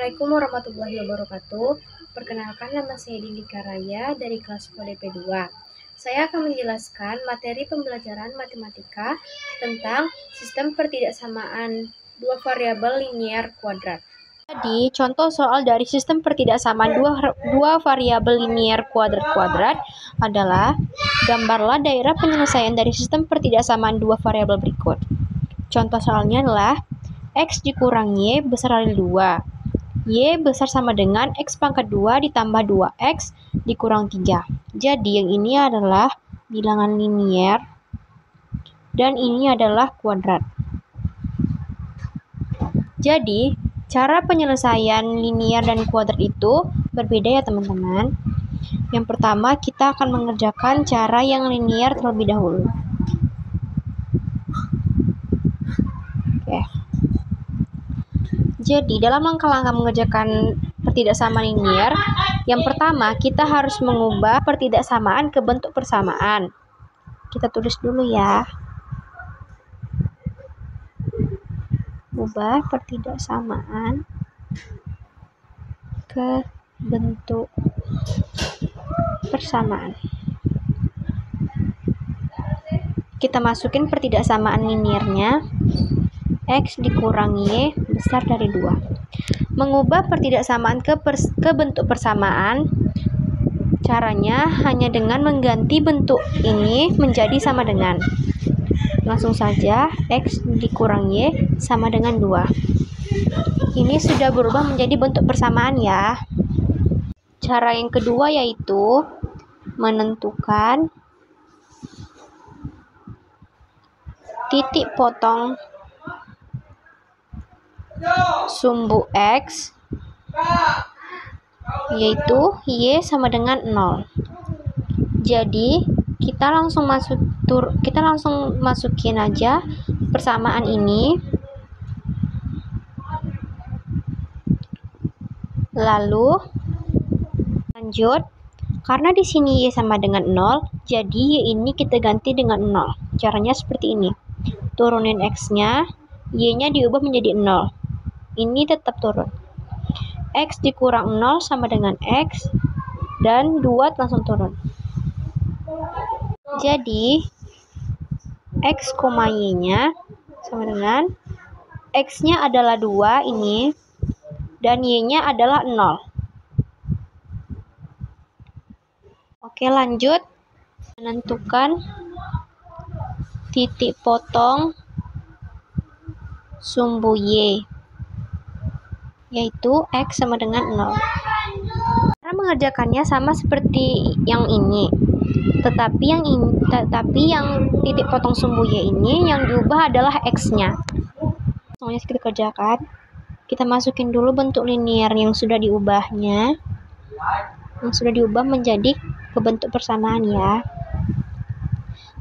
Assalamualaikum warahmatullahi wabarakatuh. Perkenalkan, nama saya Dindika Raya dari kelas KDP 2. Saya akan menjelaskan materi pembelajaran matematika tentang sistem pertidaksamaan dua variabel linier kuadrat. Jadi, contoh soal dari sistem pertidaksamaan dua variabel linier kuadrat adalah gambarlah daerah penyelesaian dari sistem pertidaksamaan dua variabel berikut. Contoh soalnya adalah X dikurang Y besar dari 2. Y besar sama dengan X pangkat 2 ditambah 2X dikurang 3. Jadi yang ini adalah bilangan linier dan ini adalah kuadrat. Jadi cara penyelesaian linier dan kuadrat itu berbeda ya teman-teman. Yang pertama kita akan mengerjakan cara yang linier terlebih dahulu. Oke. Jadi, dalam langkah-langkah mengerjakan pertidaksamaan linier, yang pertama kita harus mengubah pertidaksamaan ke bentuk persamaan. Kita tulis dulu ya. Ubah pertidaksamaan ke bentuk persamaan. Kita masukin pertidaksamaan liniernya. X dikurang Y besar dari 2. Mengubah pertidaksamaan ke bentuk persamaan, caranya hanya dengan mengganti bentuk ini menjadi sama dengan. Langsung saja, X dikurang Y sama dengan 2. Ini sudah berubah menjadi bentuk persamaan ya. Cara yang kedua yaitu menentukan titik potong sumbu X, yaitu Y sama dengan 0. Jadi kita langsung masukin aja persamaan ini, lalu lanjut. Karena di sini Y sama dengan 0, jadi Y ini kita ganti dengan 0. Caranya seperti ini. Turunin X-nya, Y-nya diubah menjadi 0. Ini tetap turun. X dikurang 0 sama dengan X, dan 2 langsung turun. Jadi, X, Y-nya sama dengan X-nya adalah 2 ini, dan Y-nya adalah 0. Oke, lanjut. Menentukan titik potong sumbu Y, yaitu X sama dengan 0. Cara mengerjakannya sama seperti yang ini, tetapi yang titik potong sumbu Y ini yang diubah adalah X-nya. Langsung kita kerjakan. Kita masukin dulu bentuk linier yang sudah diubahnya, yang sudah diubah menjadi ke bentuk persamaan ya.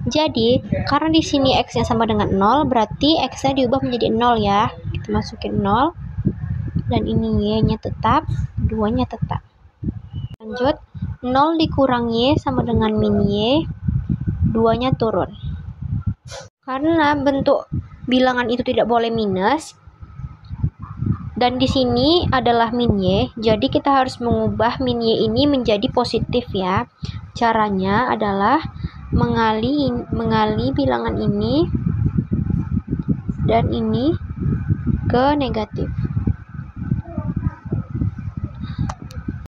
Jadi, karena di sini X-nya sama dengan 0, berarti X-nya diubah menjadi 0 ya. Kita masukin 0. Dan ini Y-nya tetap, 2-nya tetap. Lanjut, 0 dikurang Y sama dengan min Y, 2-nya turun. Karena bentuk bilangan itu tidak boleh minus, dan di sini adalah min Y, jadi kita harus mengubah min Y ini menjadi positif ya. Caranya adalah mengali bilangan ini dan ini ke negatif.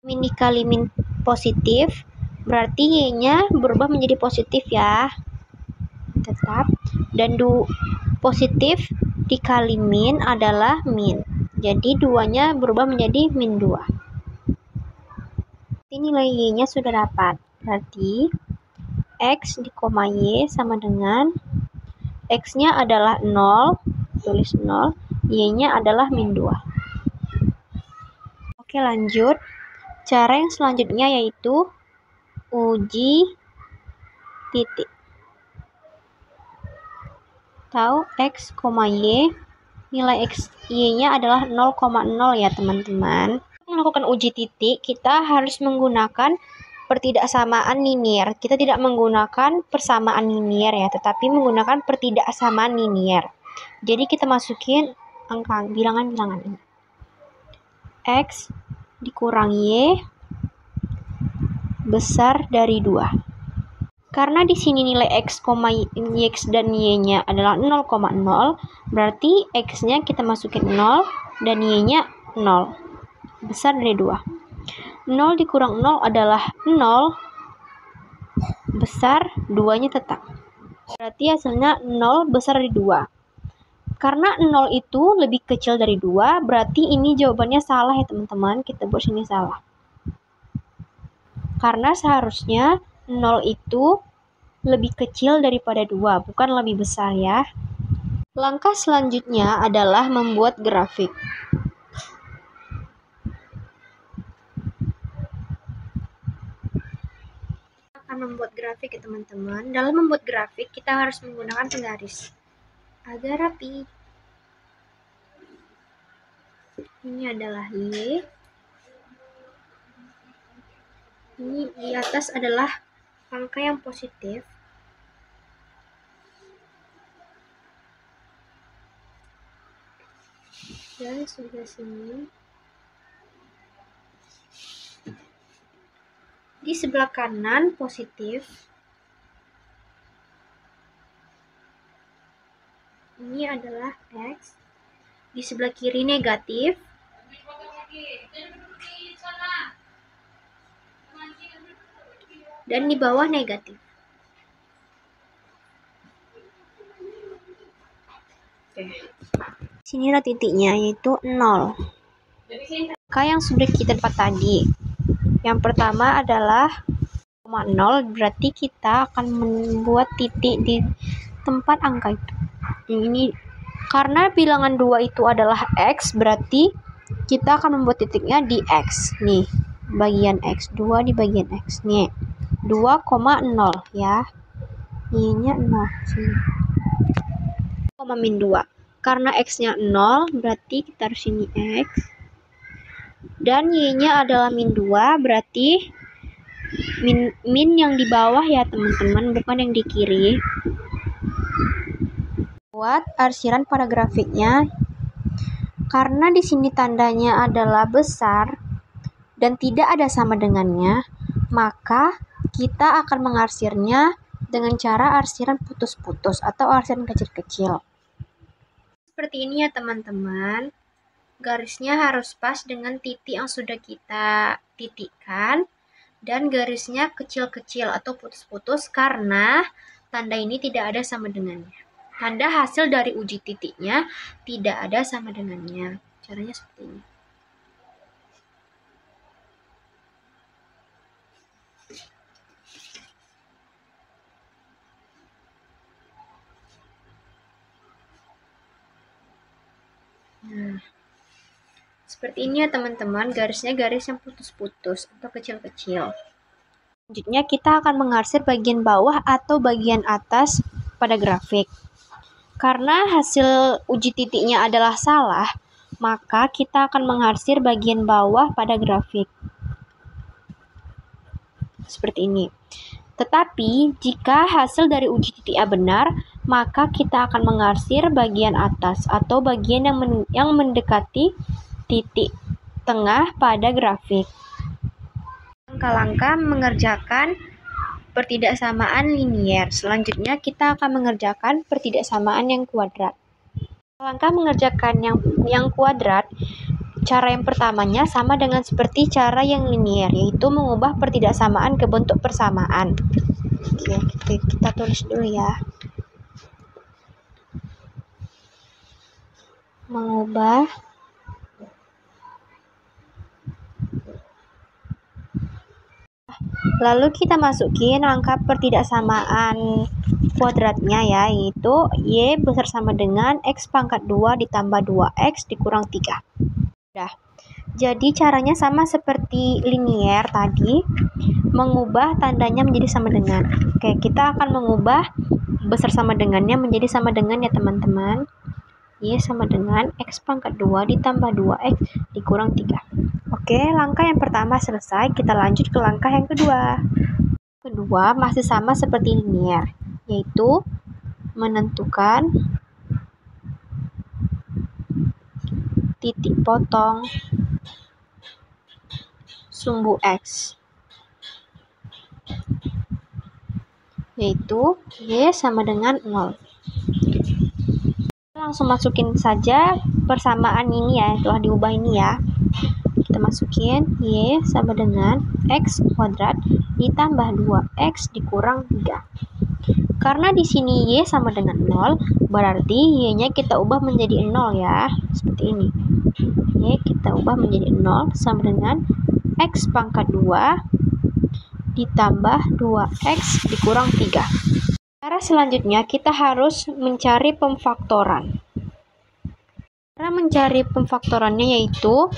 Min dikali min positif, berarti Y-nya berubah menjadi positif ya. Tetap. Dan positif dikali min adalah min. Jadi 2-nya berubah menjadi min 2. Ini nilai Y-nya sudah dapat. Berarti X di koma Y sama dengan X-nya adalah 0, tulis 0, Y-nya adalah min 2. Oke, lanjut. Cara yang selanjutnya yaitu uji titik. Tahu X, Y, nilai Y-nya adalah 0,0 ya teman-teman. Untuk melakukan uji titik, kita harus menggunakan pertidaksamaan linier. Kita tidak menggunakan persamaan linier ya, tetapi menggunakan pertidaksamaan linier. Jadi kita masukin bilangan-bilangan ini. X dikurang Y besar dari 2. Karena di sini nilai X, X dan Y-nya adalah 0,0, berarti X-nya kita masukin 0 dan Y-nya 0. Besar dari 2. 0 dikurang 0 adalah 0, besar 2-nya tetap. Berarti hasilnya 0 besar dari 2. Karena 0 itu lebih kecil dari 2, berarti ini jawabannya salah ya teman-teman. Kita buat sini salah. Karena seharusnya 0 itu lebih kecil daripada 2, bukan lebih besar ya. Langkah selanjutnya adalah membuat grafik. Akan membuat grafik ya teman-teman. Dalam membuat grafik kita harus menggunakan penggaris agar rapi. Ini adalah Y. Ini di atas adalah angka yang positif. Dan sebelah sini. Di sebelah kanan positif. Ini adalah X. Di sebelah kiri negatif. Dan di bawah negatif. Oke. Sinilah titiknya, yaitu 0. Angka yang sudah kita dapat tadi. Yang pertama adalah 0, berarti kita akan membuat titik di tempat angka itu. Ini karena bilangan 2 itu adalah X, berarti kita akan membuat titiknya di X. Nih, bagian X. 2 di bagian X. Nih, 2,0 ya. Y-nya 0. Sini. Min 2. Karena X-nya 0, berarti kita harus ini X. Dan Y-nya adalah min 2, berarti min yang di bawah ya teman-teman, bukan yang di kiri. Buat arsiran pada grafiknya. Karena di sini tandanya adalah besar dan tidak ada sama dengannya, maka kita akan mengarsirnya dengan cara arsiran putus-putus atau arsiran kecil-kecil. Seperti ini ya teman-teman. Garisnya harus pas dengan titik yang sudah kita titikkan. Dan garisnya kecil-kecil atau putus-putus karena tanda ini tidak ada sama dengannya. Tanda hasil dari uji titiknya tidak ada sama dengannya. Caranya seperti ini. Nah, seperti ini ya teman-teman, garisnya garis yang putus-putus atau kecil-kecil. Selanjutnya kita akan mengarsir bagian bawah atau bagian atas pada grafik. Karena hasil uji titiknya adalah salah, maka kita akan mengarsir bagian bawah pada grafik. Seperti ini. Tetapi, jika hasil dari uji titik A benar, maka kita akan mengarsir bagian atas atau bagian yang mendekati titik tengah pada grafik. Langkah-langkah mengerjakan pertidaksamaan linier. Selanjutnya kita akan mengerjakan pertidaksamaan yang kuadrat. Langkah mengerjakan yang kuadrat, cara yang pertamanya sama dengan seperti cara yang linier, yaitu mengubah pertidaksamaan ke bentuk persamaan. Oke, kita tulis dulu ya. Mengubah lalu kita masukin angka pertidaksamaan kuadratnya ya, yaitu Y besar sama dengan X pangkat 2 ditambah 2X dikurang 3. Udah. Jadi caranya sama seperti linier tadi, mengubah tandanya menjadi sama dengan. Oke, kita akan mengubah besar sama dengannya menjadi sama dengan ya teman-teman. Y sama dengan X pangkat 2 ditambah 2X dikurang 3. Oke, langkah yang pertama selesai, kita lanjut ke langkah yang kedua. Kedua masih sama seperti linier, yaitu menentukan titik potong sumbu X, yaitu Y sama dengan 0. Langsung masukin saja persamaan ini ya, telah diubah ini ya. Kita masukin Y sama dengan X kuadrat ditambah 2X dikurang 3. Karena di sini Y sama dengan 0, berarti Y-nya kita ubah menjadi 0 ya. Seperti ini. Y kita ubah menjadi 0 sama dengan X pangkat 2 ditambah 2X dikurang 3. Cara selanjutnya kita harus mencari pemfaktoran. Cara mencari pemfaktorannya yaitu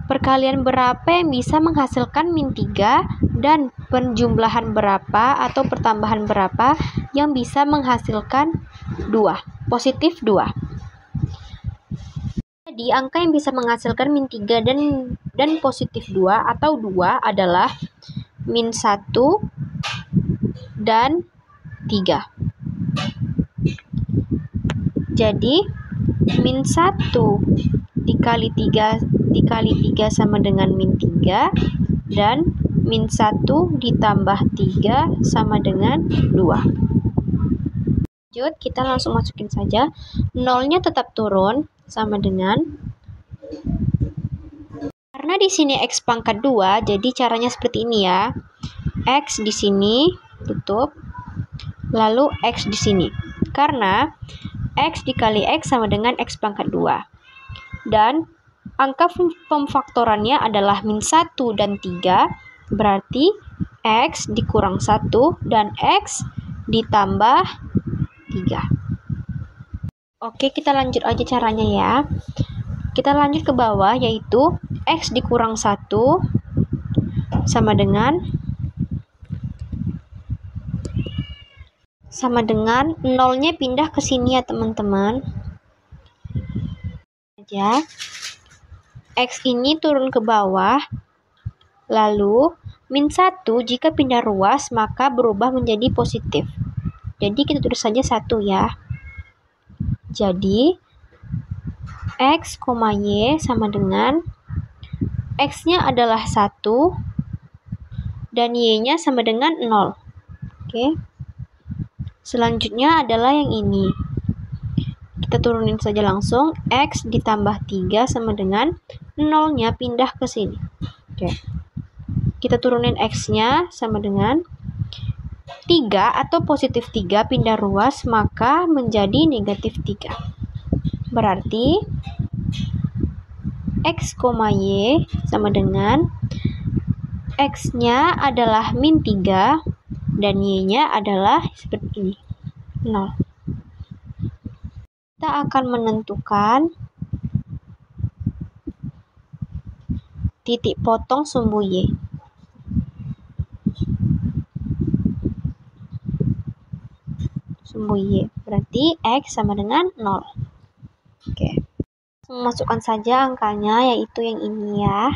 perkalian berapa yang bisa menghasilkan min 3 dan penjumlahan berapa atau pertambahan berapa yang bisa menghasilkan 2, positif 2. Jadi angka yang bisa menghasilkan min 3 dan positif 2 atau 2 adalah min 1 dan 3. Jadi min 1 dikali 3 sama dengan min 3 dan min 1 ditambah 3 sama dengan 2. Lanjut, kita langsung masukin saja. Nolnya tetap turun sama dengan, karena di sini X pangkat 2, jadi caranya seperti ini ya. X di sini tutup, lalu X di sini. Karena X dikali X sama dengan X pangkat 2. Dan angka pemfaktorannya adalah min 1 dan 3, berarti X dikurang 1 dan X ditambah 3. Oke, kita lanjut aja caranya ya. Kita lanjut ke bawah, yaitu X dikurang 1 sama dengan nolnya pindah ke sini ya teman-teman. Ya. X ini turun ke bawah, lalu min 1 jika pindah ruas maka berubah menjadi positif. Jadi kita tulis saja 1 ya. Jadi X, Y sama dengan X-nya adalah 1 dan Y-nya sama dengan 0. Oke. Selanjutnya adalah yang ini. Kita turunin saja langsung. X ditambah 3 sama dengan 0-nya pindah ke sini. Oke. Kita turunin X-nya sama dengan 3 atau positif 3 pindah ruas maka menjadi negatif 3. Berarti X, Y sama dengan X-nya adalah min 3 dan Y-nya adalah seperti ini, 0. Kita akan menentukan titik potong sumbu Y. Sumbu Y, berarti X sama dengan 0. Oke. Masukkan saja angkanya, yaitu yang ini ya.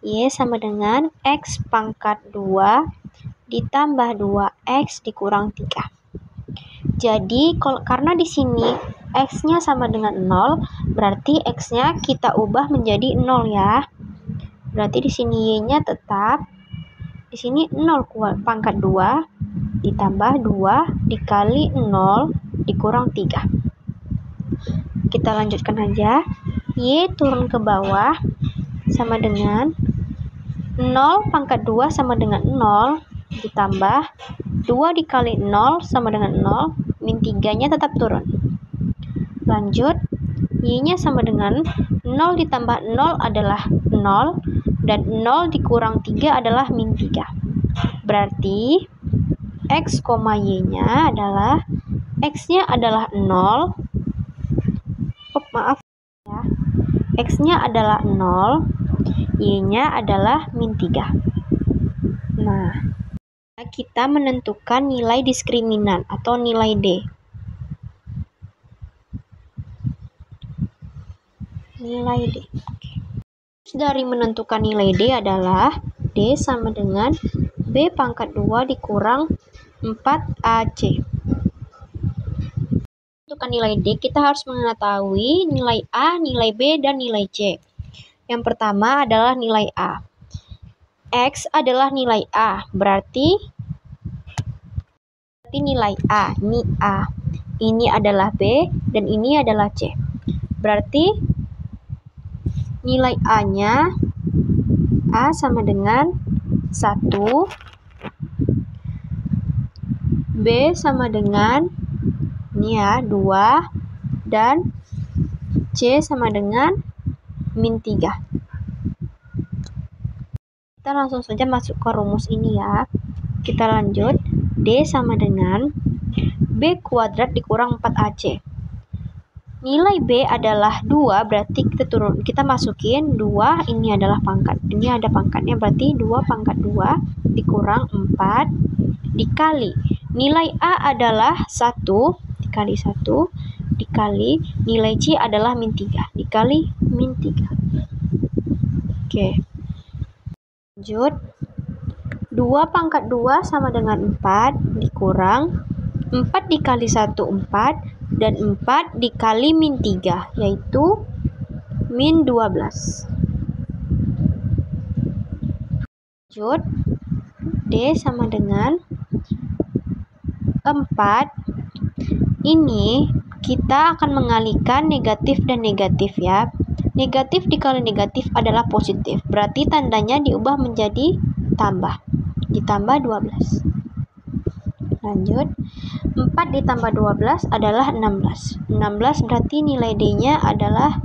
Y sama dengan X pangkat 2 ditambah 2X dikurang 3. Jadi, karena di sini X-nya sama dengan 0, berarti X-nya kita ubah menjadi 0 ya. Berarti di sini Y-nya tetap, di sini 0 pangkat 2 ditambah 2 dikali 0 dikurang 3. Kita lanjutkan aja. Y turun ke bawah sama dengan 0 pangkat 2 sama dengan 0 ditambah 2 dikali 0 sama dengan 0, min 3-nya tetap turun. Lanjut, Y-nya sama dengan 0 ditambah 0 adalah 0 dan 0 dikurang 3 adalah min 3. Berarti X, Y-nya adalah X-nya adalah 0. Maaf ya. X-nya adalah 0, Y-nya adalah min 3. Nah, kita menentukan nilai diskriminan atau nilai D. Nilai D. Oke. Dari menentukan nilai D adalah D sama dengan B pangkat 2 dikurang 4AC. Menentukan nilai D, kita harus mengetahui nilai A, nilai B, dan nilai C. Yang pertama adalah nilai A. X adalah nilai A, berarti nilai A, ini A. Ini adalah B, dan ini adalah C. Berarti nilai A-nya A sama dengan 1, B sama dengan ini ya 2, dan C sama dengan min 3. Kita langsung saja masuk ke rumus ini ya. Kita lanjut. D sama dengan B kuadrat dikurang 4AC. Nilai B adalah 2, berarti kita masukin 2, ini adalah pangkat. Ini ada pangkatnya, berarti 2 pangkat 2 dikurang 4 dikali. Nilai A adalah 1 dikali 1 dikali nilai C adalah min 3 dikali min 3. Oke. Lanjut. 2 pangkat 2 sama dengan 4 dikurang 4 dikali 1 4 dan 4 dikali min 3 yaitu min 12. Lanjut. D sama dengan 4. Ini kita akan mengalihkan negatif dan negatif ya. Negatif dikali negatif adalah positif. Berarti tandanya diubah menjadi tambah. Ditambah 12. Lanjut. 4 ditambah 12 adalah 16. 16 berarti nilai D-nya adalah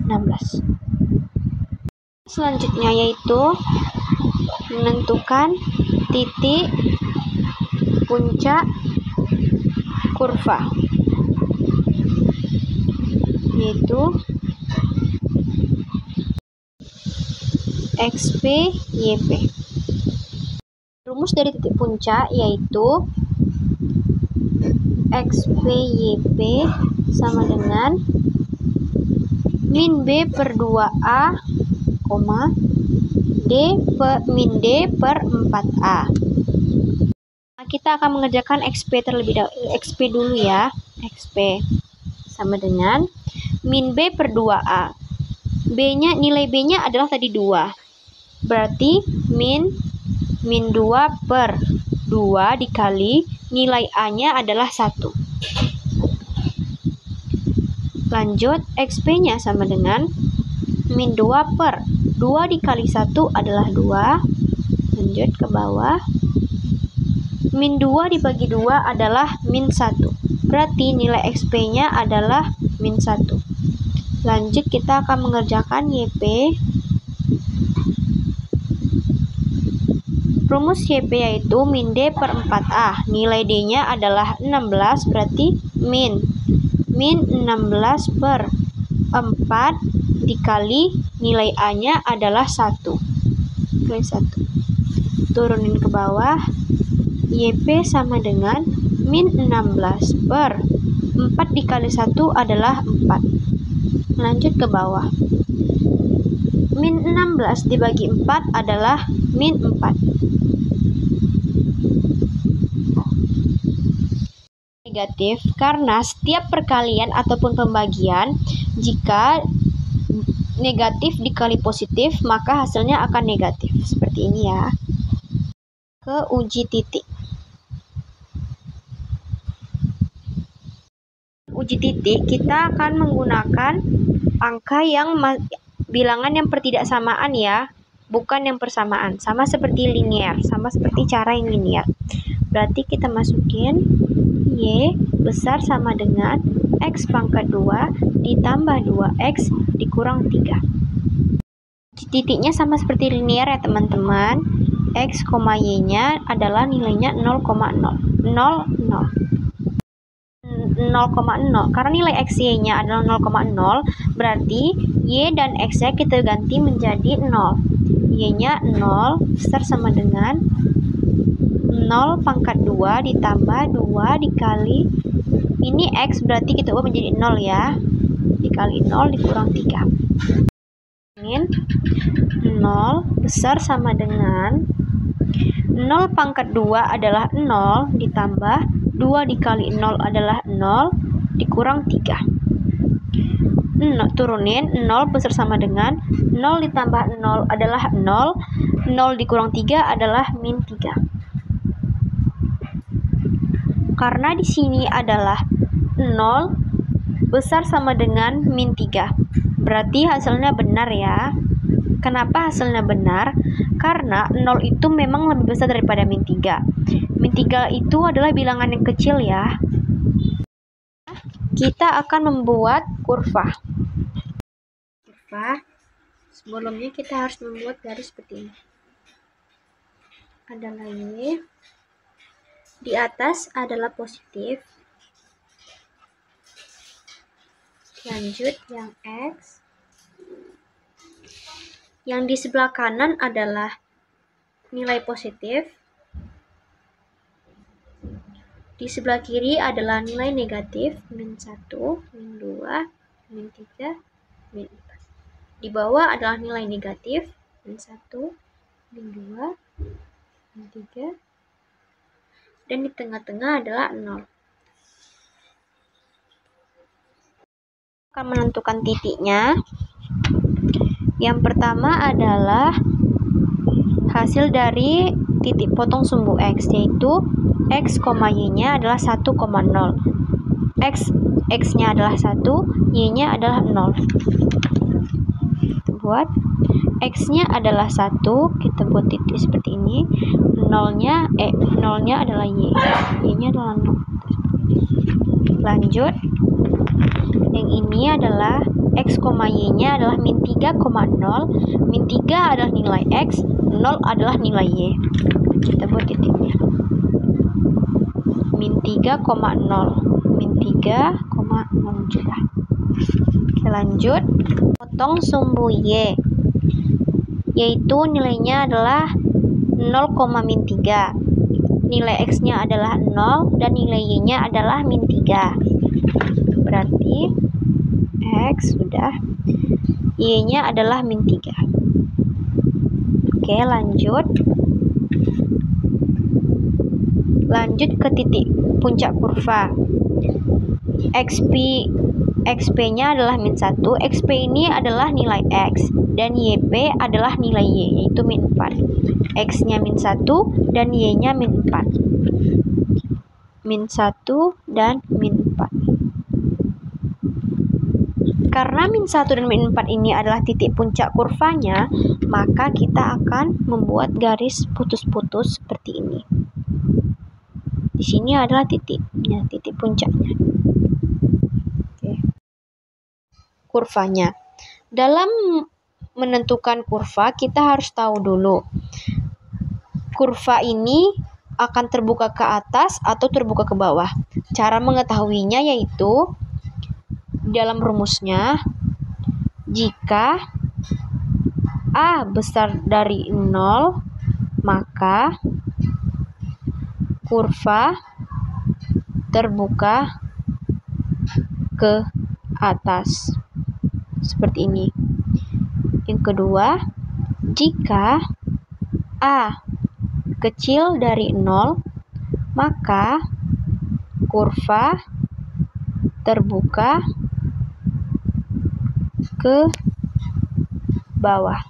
16. Selanjutnya yaitu menentukan titik puncak kurva, yaitu XP YP. Rumus dari titik puncak yaitu XP YP sama dengan min B per 2A, min D per 4A. Nah, kita akan mengerjakan XP terlebih dahulu. XP dulu ya. XP sama dengan min B per 2A. Nilai B-nya adalah tadi 2. Berarti min 2 per 2 dikali nilai A-nya adalah 1. Lanjut, XP-nya sama dengan min 2 per 2 dikali 1 adalah 2. Lanjut ke bawah. Min 2 dibagi 2 adalah min 1. Berarti nilai XP-nya adalah min 1. Lanjut, kita akan mengerjakan YP. Rumus YP yaitu min D per 4A. Nilai D-nya adalah 16, berarti min 16 per 4 dikali nilai A-nya adalah 1. Kali 1. Turunin ke bawah. YP sama dengan min 16 per 4 dikali 1 adalah 4. Lanjut ke bawah. Min 16 dibagi 4 adalah min 4. Negatif karena setiap perkalian ataupun pembagian jika negatif dikali positif maka hasilnya akan negatif. Seperti ini ya. Ke uji titik. Uji titik kita akan menggunakan angka yang bilangan yang pertidaksamaan ya, bukan yang persamaan. Sama seperti linear, sama seperti cara yang linear. Berarti kita masukin Y besar sama dengan X pangkat 2 ditambah 2X dikurang 3. Titiknya sama seperti linear ya teman-teman. X, Y-nya adalah nilainya 0,0. 0,0. Karena nilai X, Y-nya adalah 0,0, berarti Y dan X-nya kita ganti menjadi 0. Y-nya 0 besar sama dengan 0 pangkat 2 ditambah 2 dikali ini X, berarti kita ubah menjadi 0 ya, dikali 0 dikurang 3. Min 0 besar sama dengan 0 pangkat 2 adalah 0 ditambah 2 dikali 0 adalah 0 dikurang 3. turunin 0 besar sama dengan 0 ditambah 0 adalah 0, 0 dikurang 3 adalah min 3. Karena di sini adalah 0 besar sama dengan min 3. Berarti hasilnya benar ya. Kenapa hasilnya benar? Karena 0 itu memang lebih besar daripada min 3. Min 3 itu adalah bilangan yang kecil ya. Kita akan membuat kurva. Sebelumnya kita harus membuat garis seperti ini. Adalah Y. Di atas adalah positif. Lanjut yang X. Yang di sebelah kanan adalah nilai positif. Di sebelah kiri adalah nilai negatif, min 1, min 2, min 3, min 4. Di bawah adalah nilai negatif, min 1, min 2, min 3, dan di tengah-tengah adalah 0. Akan menentukan titiknya. Yang pertama adalah hasil dari titik potong sumbu X, yaitu X, Y-nya adalah 1,0. X-nya adalah 1, Y-nya adalah 0. Kita buat X-nya adalah 1, kita buat titik seperti ini. 0-nya adalah Y. Y-nya adalah 0. Lanjut. Yang ini adalah X, Y-nya adalah min 3,0. Min 3 adalah nilai X, 0 adalah nilai Y. Kita buat titiknya. Min 3,0. Min 3,0 juga. Oke, lanjut. Potong sumbu Y. Yaitu nilainya adalah 0, min 3. Nilai X-nya adalah 0 dan nilai Y-nya adalah min 3. Berarti X sudah, Y-nya adalah min 3. Oke, lanjut ke titik puncak kurva. XP-nya adalah min 1. XP ini adalah nilai X dan YP adalah nilai Y, yaitu min 4. X-nya min 1 dan Y-nya min 4. Min 1 dan min 4. Karena min 1 dan min 4 ini adalah titik puncak kurvanya, maka kita akan membuat garis putus-putus seperti ini. Di sini adalah titik puncaknya. Oke. Kurvanya. Dalam menentukan kurva, kita harus tahu dulu kurva ini akan terbuka ke atas atau terbuka ke bawah. Cara mengetahuinya yaitu dalam rumusnya, jika A besar dari 0, maka kurva terbuka ke atas. Seperti ini. Yang kedua, jika A kecil dari 0, maka kurva terbuka ke bawah.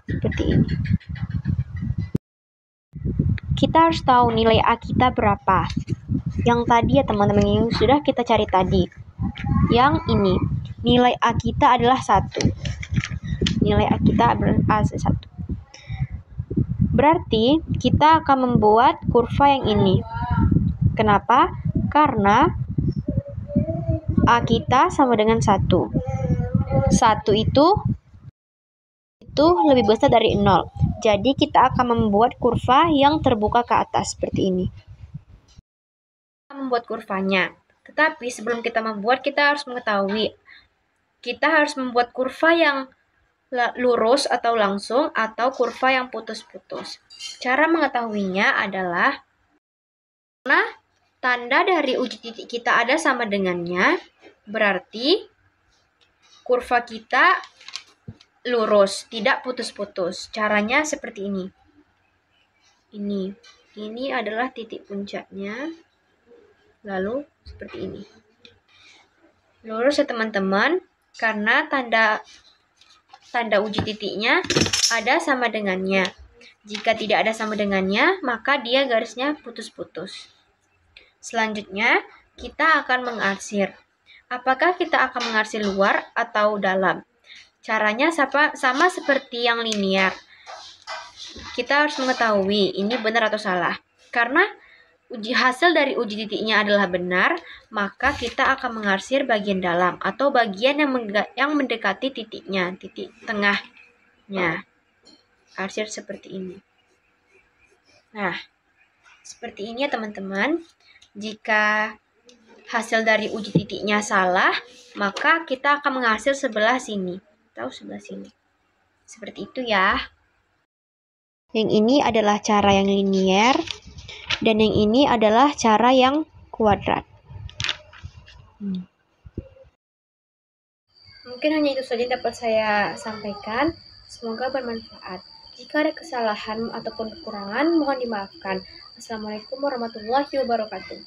Seperti ini. Kita harus tahu nilai A kita berapa. Yang tadi ya teman-teman, yang sudah kita cari tadi. Yang ini, nilai A kita adalah 1. Nilai A kita adalah 1. Berarti kita akan membuat kurva yang ini. Kenapa? Karena A kita sama dengan 1. 1 itu lebih besar dari 0. Jadi kita akan membuat kurva yang terbuka ke atas seperti ini. Kita membuat kurvanya. Tetapi sebelum kita membuat, kita harus mengetahui kita harus membuat kurva yang lurus atau langsung atau kurva yang putus-putus. Cara mengetahuinya adalah karena tanda dari uji titik kita ada sama dengannya, berarti kurva kita lurus, tidak putus-putus. Caranya seperti ini. Ini adalah titik puncaknya. Lalu seperti ini. Lurus ya teman-teman, karena tanda uji titiknya ada sama dengannya. Jika tidak ada sama dengannya, maka dia garisnya putus-putus. Selanjutnya, kita akan mengarsir. Apakah kita akan mengarsir luar atau dalam? Caranya sama seperti yang linear. Kita harus mengetahui ini benar atau salah. Karena hasil dari uji titiknya adalah benar, maka kita akan mengarsir bagian dalam atau bagian yang mendekati titiknya, titik tengahnya. Arsir seperti ini. Nah, seperti ini ya teman-teman. Jika hasil dari uji titiknya salah, maka kita akan mengarsir sebelah sini. Tahu sebelah sini. Seperti itu ya. Yang ini adalah cara yang linear, dan yang ini adalah cara yang kuadrat. Mungkin hanya itu saja yang dapat saya sampaikan. Semoga bermanfaat. Jika ada kesalahan ataupun kekurangan, mohon dimaafkan. Assalamualaikum warahmatullahi wabarakatuh.